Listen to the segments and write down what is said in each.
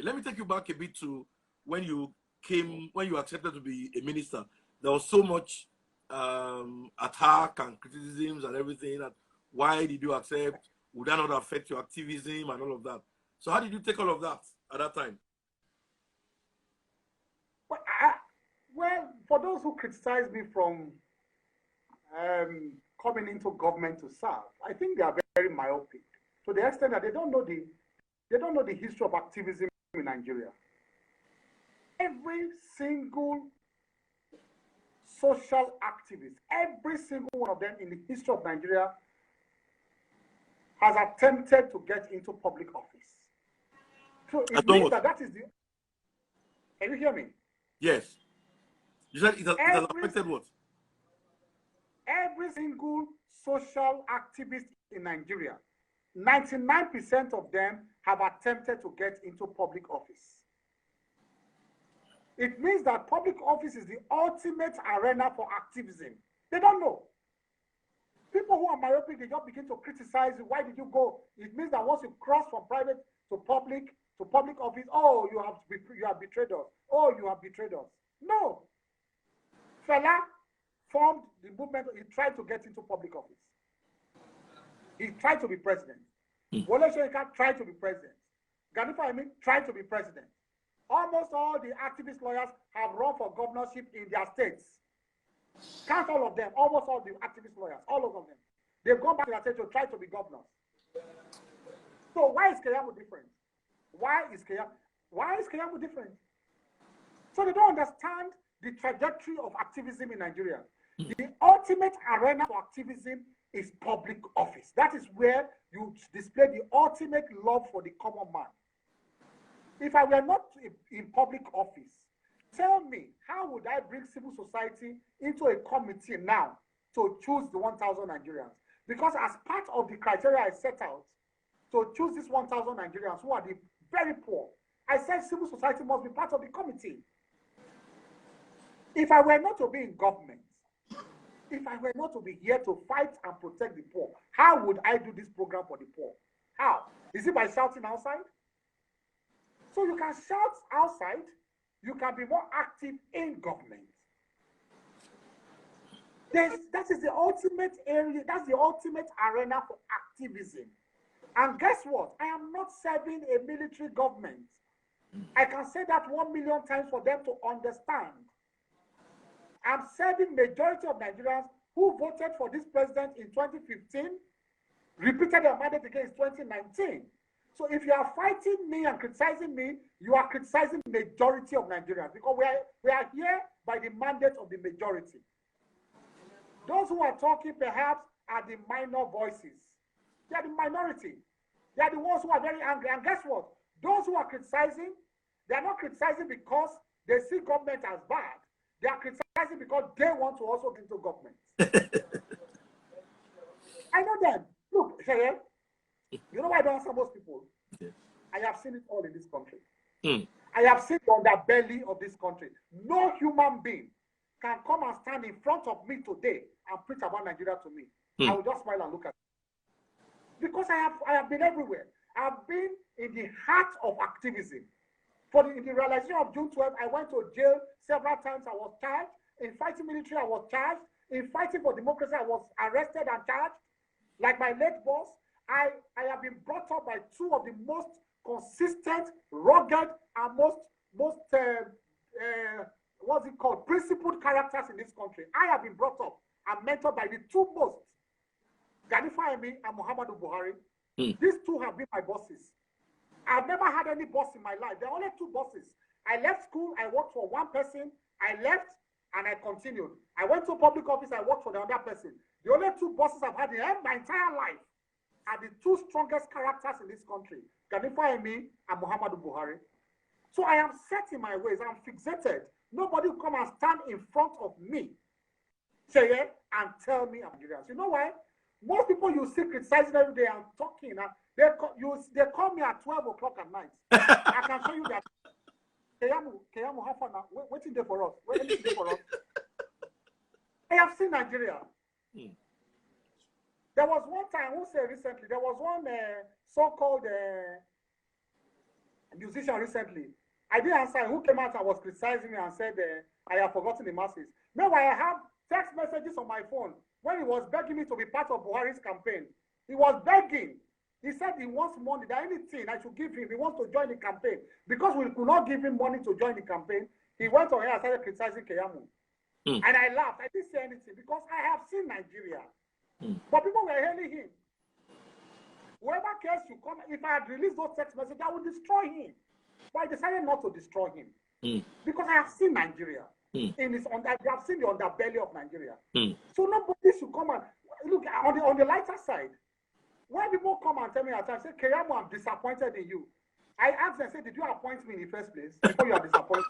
Okay, let me take you back a bit to when you accepted to be a minister. There was so much attack and criticisms and everything. That why did you accept? Would that not affect your activism and all of that? So how did you take all of that at that time? Well, for those who criticize me from coming into government to serve, I think they are very myopic to the extent that they don't know the history of activism in Nigeria. Every single social activist, every single one of them in the history of Nigeria has attempted to get into public office. So it means that is the. Can you hear me? Yes. You said it has affected what? Every single social activist in Nigeria, 99% of them have attempted to get into public office. It means that public office is the ultimate arena for activism. They don't know. People who are myopic, they just begin to criticize you. Why did you go? It means that once you cross from private to public office, oh, you have betrayed us. Oh, you have betrayed us. No. Fela formed the movement. He tried to get into public office. He tried to be president. Wole Soyinka tried to be president. Gani Fawehinmi tried to be president. Almost all the activist lawyers have run for governorship in their states. Count all of them. Almost all the activist lawyers, all of them. They've gone back to their state to try to be governors. So why is Keyamo different? Why is Keyamo different? So they don't understand the trajectory of activism in Nigeria. The ultimate arena for activism is public office. That is where you display the ultimate love for the common man. If I were not in public office, tell me, how would I bring civil society into a committee now to choose the 1,000 Nigerians? Because as part of the criteria I set out to choose these 1,000 Nigerians who are the very poor, I said civil society must be part of the committee. If I were not to be in government, if I were not to be here to fight and protect the poor, how would I do this program for the poor? How? Is it by shouting outside? So you can shout outside, you can be more active in government. That is the ultimate area, that's the ultimate arena for activism. And guess what? I am not serving a military government. I can say that 1 million times for them to understand. I'm serving majority of Nigerians who voted for this president in 2015, repeated their mandate again in 2019. So if you are fighting me and criticizing me, you are criticizing the majority of Nigerians, because we are here by the mandate of the majority. Those who are talking perhaps are the minor voices. They are the minority. They are the ones who are very angry. And guess what? Those who are criticizing, they are not criticizing because they see government as bad. They are criticizing because they want to also get into government. I know them. Look, Sheye, you know why I don't answer most people? Yes. I have seen it all in this country. I have seen the underbelly of this country. No human being can come and stand in front of me today and preach about Nigeria to me. I will just smile and look at it. Because I have been everywhere. I have been in the heart of activism. In the realization of June 12th, I went to jail several times. I was charged. In fighting military, I was charged. In fighting for democracy, I was arrested and charged. Like my late boss, I have been brought up by two of the most consistent, rugged, and principled characters in this country. I have been brought up and mentored by the two most, Gani Fawehinmi and Muhammadu Buhari. These two have been my bosses. I've never had any boss in my life. There are only two bosses. I left school, I worked for one person, I left, and I continued. I went to public office, I worked for the other person. The only two bosses I've had in my entire life are the two strongest characters in this country, Gani Fawehinmi and Muhammadu Buhari. So I am set in my ways, I'm fixated. Nobody will come and stand in front of me, Sheye, and tell me I'm Nigerian. You know why? Most people you see criticizing every day and talking, they call me at 12 o'clock at night. I can show you that. Keyamo, how far now? Waiting there for us. Waiting there for us. I have seen Nigeria. There was one time, who said recently, there was one so-called musician recently. I didn't answer. Who came out and was criticizing me and said, I have forgotten the masses. Meanwhile, I have text messages on my phone when he was begging me to be part of Buhari's campaign. He was begging. He said he wants money, that anything I should give him. He wants to join the campaign. Because we could not give him money to join the campaign, he went on here and started criticizing Keyamo. And I laughed. I didn't say anything because I have seen Nigeria. But people were hailing him. Whoever cares to come, if I had released those text messages, I would destroy him. But I decided not to destroy him. Because I have seen Nigeria. I have seen the underbelly of Nigeria. So nobody should come and look on the lighter side. When people come and tell me at times, say, Keyamo, I'm disappointed in you. I ask them, say, did you appoint me in the first place before you are disappointed?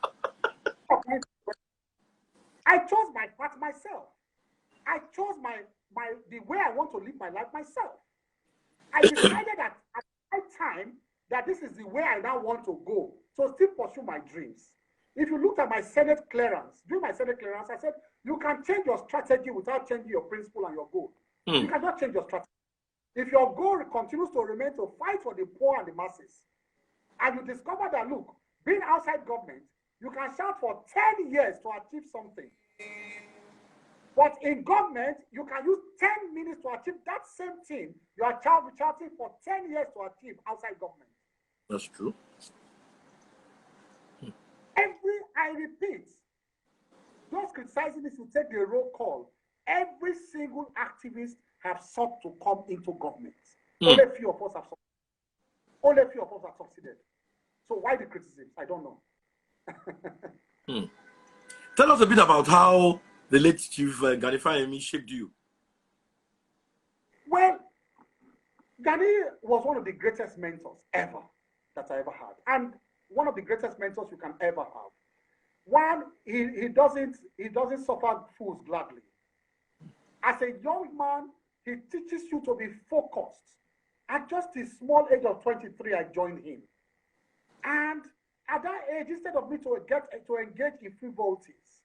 I chose my path myself. I chose the way I want to live my life myself. I decided at that time that this is the way I now want to go. So still pursue my dreams. If you look at my Senate clearance, during my Senate clearance, I said, you can change your strategy without changing your principle and your goal. You cannot change your strategy. If your goal continues to remain to fight for the poor and the masses, and you discover that, look, being outside government, you can shout for 10 years to achieve something. But in government, you can use 10 minutes to achieve that same thing you are shouting for 10 years to achieve outside government. That's true. I repeat, those criticizing this will take the roll call. Every single activist have sought to come into government. Only a few of us have succeeded. Only a few of us have succeeded. So why the criticism? I don't know. Tell us a bit about how the late Chief Gani Fayemi shaped you. Well, Gani was one of the greatest mentors ever that I ever had. And one of the greatest mentors you can ever have. One, he doesn't suffer fools gladly. As a young man, he teaches you to be focused. At just the small age of 23, I joined him. And at that age, instead of me to engage in frivolities,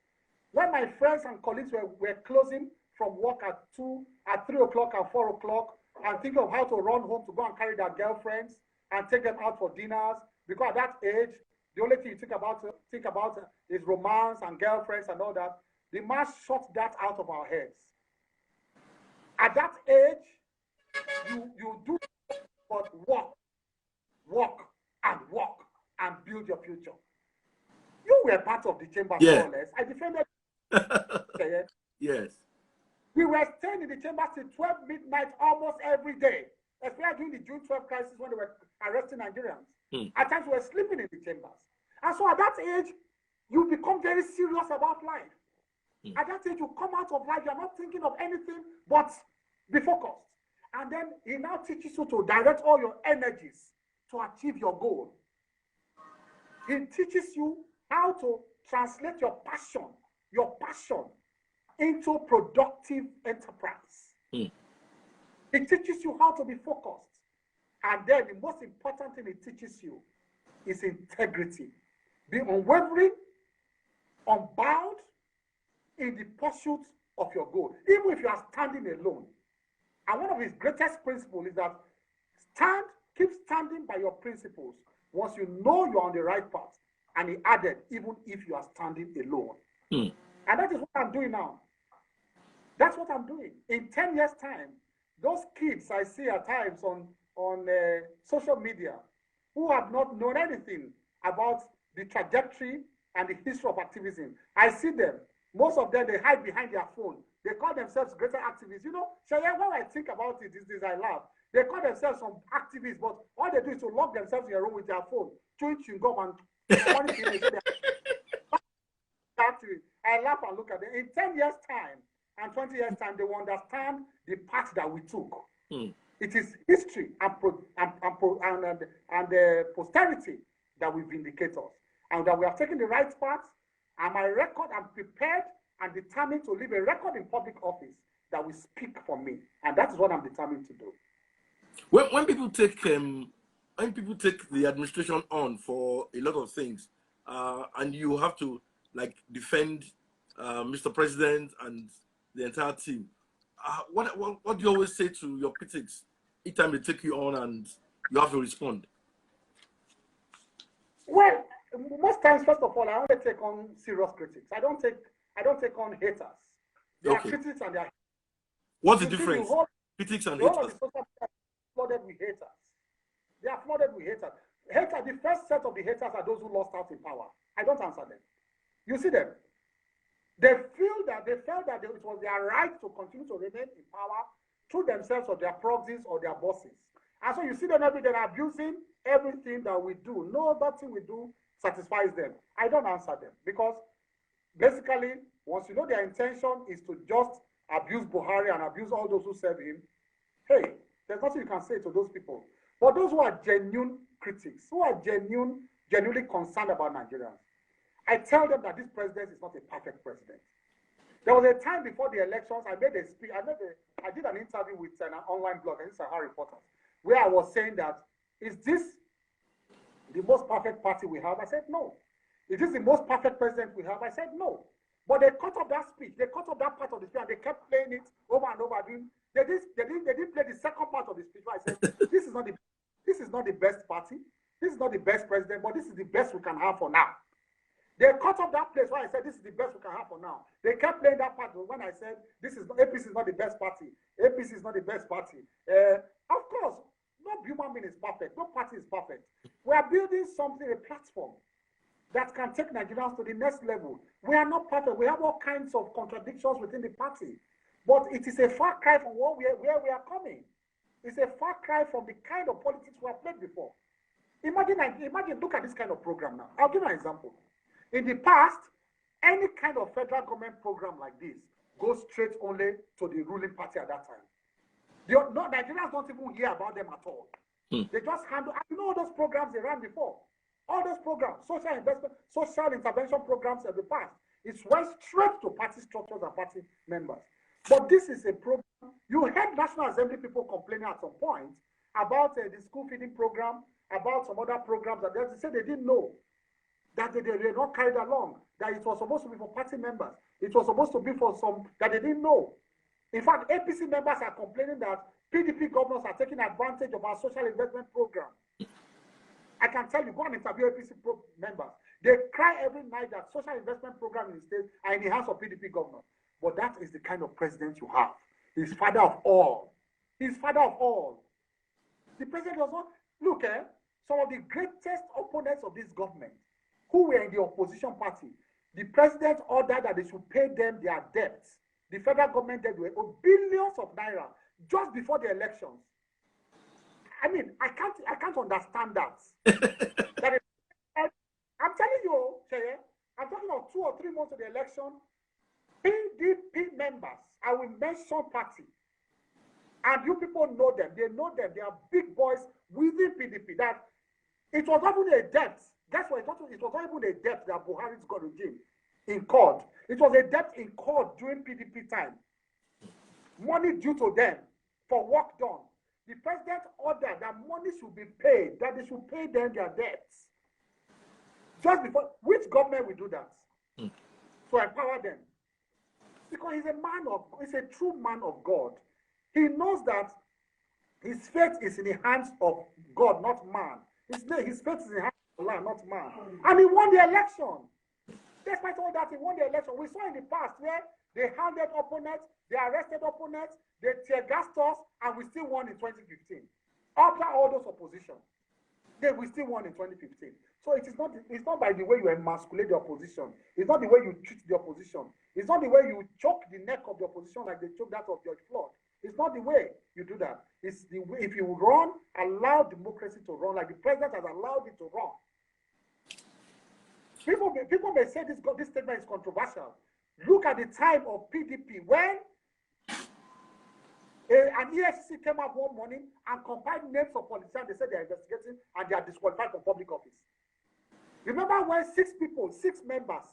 when my friends and colleagues were closing from work at 3 o'clock and 4 o'clock, and thinking of how to run home to go and carry their girlfriends and take them out for dinners, because at that age, the only thing you think about is romance and girlfriends and all that. The mass shut that out of our heads. At that age, you do but work and build your future. You were part of the chamber, more or less. I defended. Yes. We were staying in the chamber till 12 midnight almost every day, especially during the June 12 crisis when they were arresting Nigerians. At times we were sleeping in the chambers. And so at that age, you become very serious about life. At that age, you come out of life, you're not thinking of anything but be focused. And then he now teaches you to direct all your energies to achieve your goal. He teaches you how to translate your passion into productive enterprise. He teaches you how to be focused. And then the most important thing he teaches you is integrity. Be unwavering, unbound in the pursuit of your goal, even if you are standing alone. And one of his greatest principles is that keep standing by your principles once you know you're on the right path. And he added, even if you are standing alone. And that is what I'm doing now. That's what I'm doing. In 10 years' time, those kids I see at times on social media who have not known anything about the trajectory and the history of activism, I see them. Most of them, they hide behind their phone. They call themselves greater activists. You know, Shaya, when I think about it, this I laugh. They call themselves some activists, but all they do is to lock themselves in a room with their phone, chewing chewing gum and funny thing. I laugh and look at them. In 10 years' time and 20 years' time, they will understand the path that we took. It is history and posterity that will vindicate us, and that we have taken the right path. And my record, I'm prepared and determined to leave a record in public office that will speak for me, and that is what I'm determined to do. When people take the administration on for a lot of things, and you have to like defend Mr. President and the entire team, what do you always say to your critics each time they take you on and you have to respond? Well, most times, first of all, I only take on serious critics. I don't take on haters. They are Okay. critics and they are. What's the You see, difference? Critics and the whole of haters. the social media is flooded with haters. They are flooded with haters. The first set of the haters are those who lost out in power. I don't answer them. You see them. They felt that it was their right to continue to remain in power through themselves or their proxies or their bosses. And so you see them every day abusing everything that we do. No other thing we do satisfies them. I don't answer them because basically, once you know their intention is to just abuse Buhari and abuse all those who serve him, hey, there's nothing you can say to those people. But those who are genuine critics, who are genuinely concerned about Nigerians, I tell them that this president is not a perfect president. There was a time before the elections, I did an interview with an online blog, and it's a Harry Potter, where I was saying that, is this the most perfect party we have? I said, no. Is this the most perfect president we have? I said, no. But they cut off that speech. They cut off that part of the speech, and they kept playing it over and over again. They didn't play the second part of the speech. I said, this is not the best party. This is not the best president, but this is the best we can have for now. They cut off that place where I said this is the best we can have for now. They kept playing that part when I said APC is not the best party. APC is not the best party. Of course, no human being is perfect. No party is perfect. We are building something, a platform that can take Nigerians to the next level. We are not perfect. We have all kinds of contradictions within the party. But it is a far cry from where we are coming. It's a far cry from the kind of politics we have played before. Imagine, look at this kind of program now. I'll give you an example. In the past, any kind of federal government program like this goes straight only to the ruling party at that time. Nigerians don't even hear about them at all. They just handle, those programs they ran before. All those programs, social intervention programs of the past, it went straight to party structures and party members. But this is a program. You heard National Assembly people complaining at some point about the school feeding program, about some other programs that they said they didn't know, that they were not carried along, that it was supposed to be for party members. It was supposed to be for some that they didn't know. In fact, APC members are complaining that PDP governors are taking advantage of our social investment program. I can tell you, go and interview APC members. They cry every night that social investment program in the state are in the hands of PDP governors. But that is the kind of president you have. He's father of all. He's father of all. The president does not look at some of the greatest opponents of this government who were in the opposition party. The president ordered that they should pay them their debts. The federal government debt were billions of naira just before the elections. I mean, I can't understand that. I'm telling you, Cheye, I'm talking of 2 or 3 months of the election. PDP members, I will mention party, and you people know them. They know them. They are big boys within PDP. That it was not even a debt. Guess what? It was not even a debt that Buhari's got regime incurred. It was a debt incurred during PDP time. Money due to them for work done. The president ordered that money should be paid, that they should pay them their debts. Just before, which government will do that? To empower them? Because he's a true man of God. He knows that his fate is in the hands of God, not man. His fate is in the hands of Allah, not man. And he won the election. Despite all that, he won the election. We saw in the past where they handed opponents, they arrested opponents, they tear-gassed us, and we still won in 2015. After all those opposition, we still won in 2015. So it's not by the way you emasculate the opposition. It's not the way you treat the opposition. It's not the way you choke the neck of the opposition like they choked that of George Floyd. It's not the way you do that. It's the way, if you run, allow democracy to run like the president has allowed it to run. People may say this statement is controversial. Look at the time of PDP when an EFCC came up one morning and compiled names of politicians. They said they are investigating and they are disqualified from public office. Remember when 6 members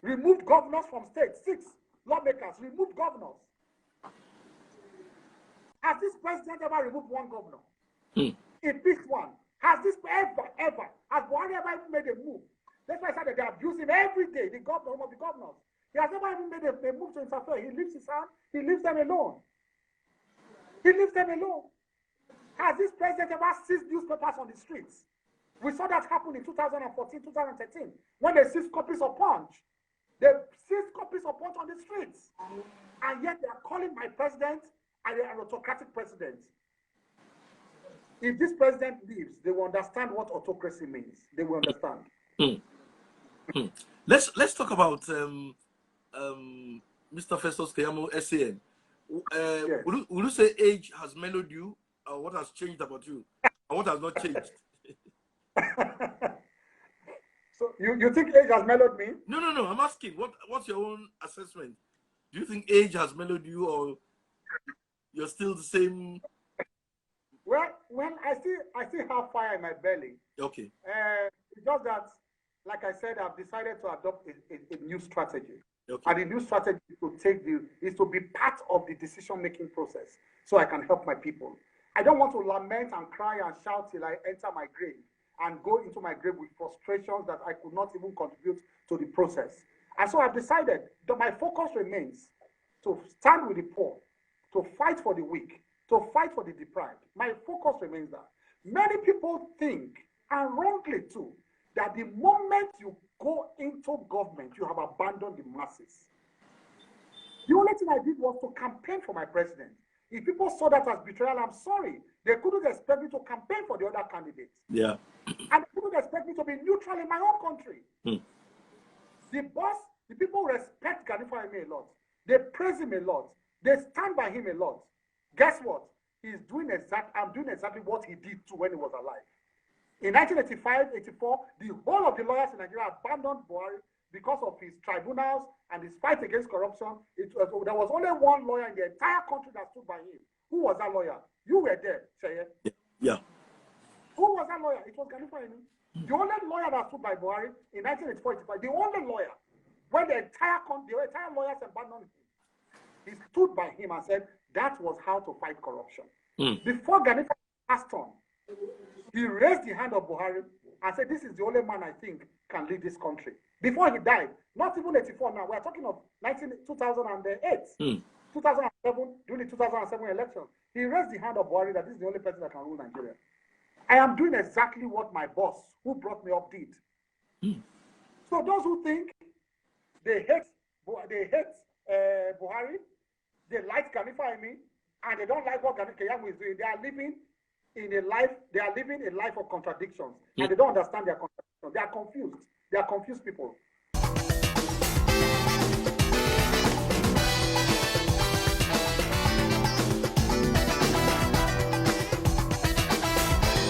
removed governors from states, 6 lawmakers removed governors. Has this president ever removed one governor? Impeached one? Has this ever, has Buhari ever even made a move? That's why I said that they abuse him every day, the governor, one of the governors. He has never even made a move to interfere. He leaves his hand, he leaves them alone. He leaves them alone. Has this president ever seized newspapers on the streets? We saw that happen in 2014, 2013, when they seized copies of Punch. They seized copies of Punch on the streets. And yet they are calling my president an autocratic president. If this president leaves, they will understand what autocracy means. They will understand. Let's talk about Mr. Festus Keyamo, SAN. Yes. Would you say age has mellowed you, or what has changed about you, and what has not changed? So you think age has mellowed me? No. I'm asking, what's your own assessment? Do you think age has mellowed you, or you're still the same? Well, when I still have fire in my belly. Okay. It's just that, like I said, I've decided to adopt a new strategy. Okay. And the new strategy is to be part of the decision-making process, so I can help my people. I don't want to lament and cry and shout till I enter my grave and go into my grave with frustrations that I could not even contribute to the process. And so I've decided that my focus remains to stand with the poor, to fight for the weak, to fight for the deprived. My focus remains that. Many people think, and wrongly too, that the moment you go into government, you have abandoned the masses. The only thing I did was to campaign for my president. If people saw that as betrayal, I'm sorry. They couldn't expect me to campaign for the other candidates. Yeah. And they couldn't expect me to be neutral in my own country. The people respect Gani Fawehinmi a lot. They praise him a lot. They stand by him a lot. Guess what? I'm doing exactly what he did too when he was alive. In 1985, 84, the whole of the lawyers in Nigeria abandoned Buhari because of his tribunals and his fight against corruption. There was only one lawyer in the entire country that stood by him. Who was that lawyer? You were there, Sheye. Yeah. Who was that lawyer? It was Gani Fawehinmi. The only lawyer that stood by Buhari in 1984, 85, the only lawyer, when the entire lawyers abandoned him, he stood by him and said that was how to fight corruption. Before Gani passed on, he raised the hand of Buhari and said, this is the only man I think can lead this country. Before he died, not even 84 now, we're talking of 2008, 2007, during the 2007 election, he raised the hand of Buhari that this is the only person that can rule Nigeria. I am doing exactly what my boss, who brought me up, did. So those who think they hate Buhari, they like Gani Fawehinmi, and they don't like what Gani Keyamo is doing, they are living a life of contradictions, and they don't understand their contradictions. They are confused. They are confused people.